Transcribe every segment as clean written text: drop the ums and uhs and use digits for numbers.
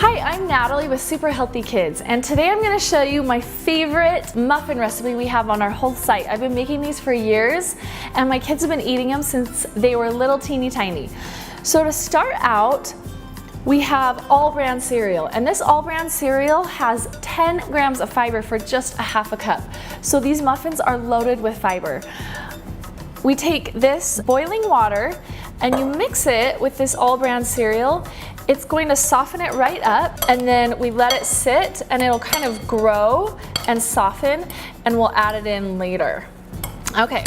Hi, I'm Natalie with Super Healthy Kids, and today I'm going to show you my favorite muffin recipe we have on our whole site. I've been making these for years, and my kids have been eating them since they were little teeny tiny. So to start out, we have all bran cereal, and this all bran cereal has 10 grams of fiber for just a half a cup. So these muffins are loaded with fiber. We take this boiling water and you mix it with this all bran cereal. It's going to soften it right up, and then we let it sit and it'll kind of grow and soften, and we'll add it in later. Okay,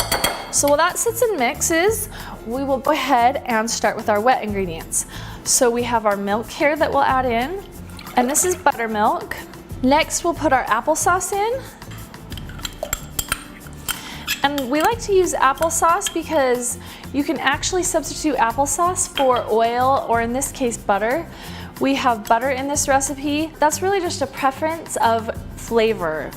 so while that sits and mixes, we will go ahead and start with our wet ingredients. So we have our milk here that we'll add in, and this is buttermilk. Next we'll put our applesauce in. And we like to use applesauce because you can actually substitute applesauce for oil, or in this case butter. We have butter in this recipe. That's really just a preference of flavor.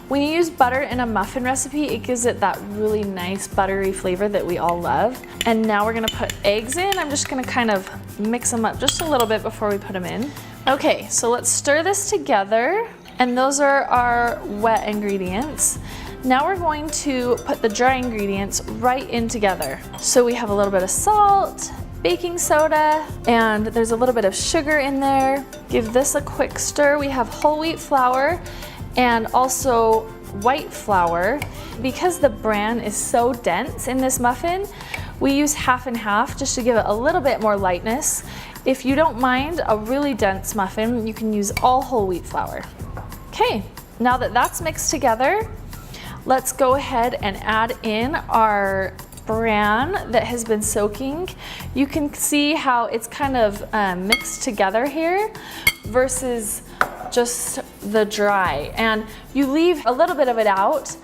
When you use butter in a muffin recipe, it gives it that really nice buttery flavor that we all love. And now we're gonna put eggs in. I'm just gonna kind of mix them up just a little bit before we put them in. Okay, so let's stir this together. And those are our wet ingredients. Now we're going to put the dry ingredients right in together. So we have a little bit of salt, baking soda, and there's a little bit of sugar in there. Give this a quick stir. We have whole wheat flour and also white flour. Because the bran is so dense in this muffin, we use half and half just to give it a little bit more lightness. If you don't mind a really dense muffin, you can use all whole wheat flour. Okay, now that that's mixed together, let's go ahead and add in our bran that has been soaking. You can see how it's kind of mixed together here versus just the dry. And you leave a little bit of it out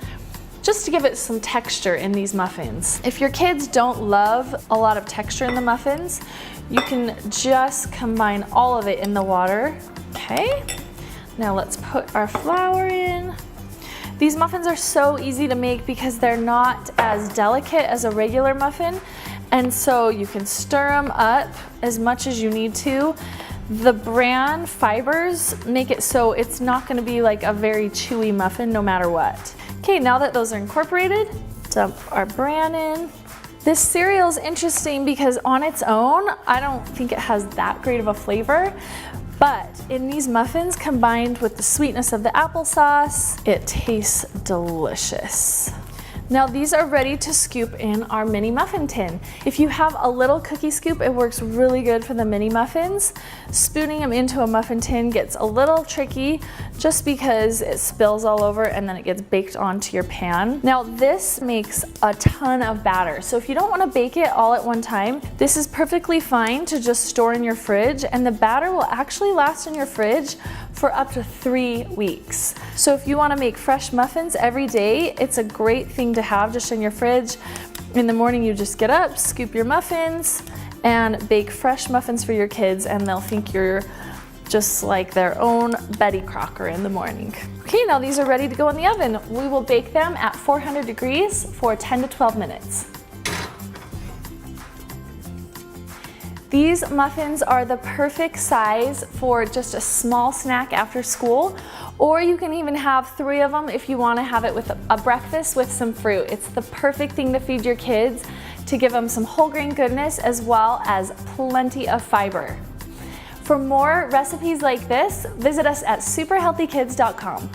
just to give it some texture in these muffins. If your kids don't love a lot of texture in the muffins, you can just combine all of it in the water. Okay, now let's put our flour in. These muffins are so easy to make because they're not as delicate as a regular muffin, and so you can stir them up as much as you need to. The bran fibers make it so it's not going to be like a very chewy muffin no matter what. Okay, now that those are incorporated, dump our bran in. This cereal is interesting because on its own, I don't think it has that great of a flavor. But in these muffins, combined with the sweetness of the applesauce, it tastes delicious. Now these are ready to scoop in our mini muffin tin. If you have a little cookie scoop, it works really good for the mini muffins. Spooning them into a muffin tin gets a little tricky just because it spills all over and then it gets baked onto your pan. Now this makes a ton of batter, so if you don't want to bake it all at one time, this is perfectly fine to just store in your fridge, and the batter will actually last in your fridge for up to 3 weeks. So if you want to make fresh muffins every day, it's a great thing to have just in your fridge. In the morning you just get up, scoop your muffins, and bake fresh muffins for your kids, and they'll think you're just like their own Betty Crocker in the morning. Okay, now these are ready to go in the oven. We will bake them at 400 degrees for 10 to 12 minutes. These muffins are the perfect size for just a small snack after school, or you can even have 3 of them if you want to have it with a breakfast with some fruit. It's the perfect thing to feed your kids to give them some whole grain goodness as well as plenty of fiber. For more recipes like this, visit us at superhealthykids.com.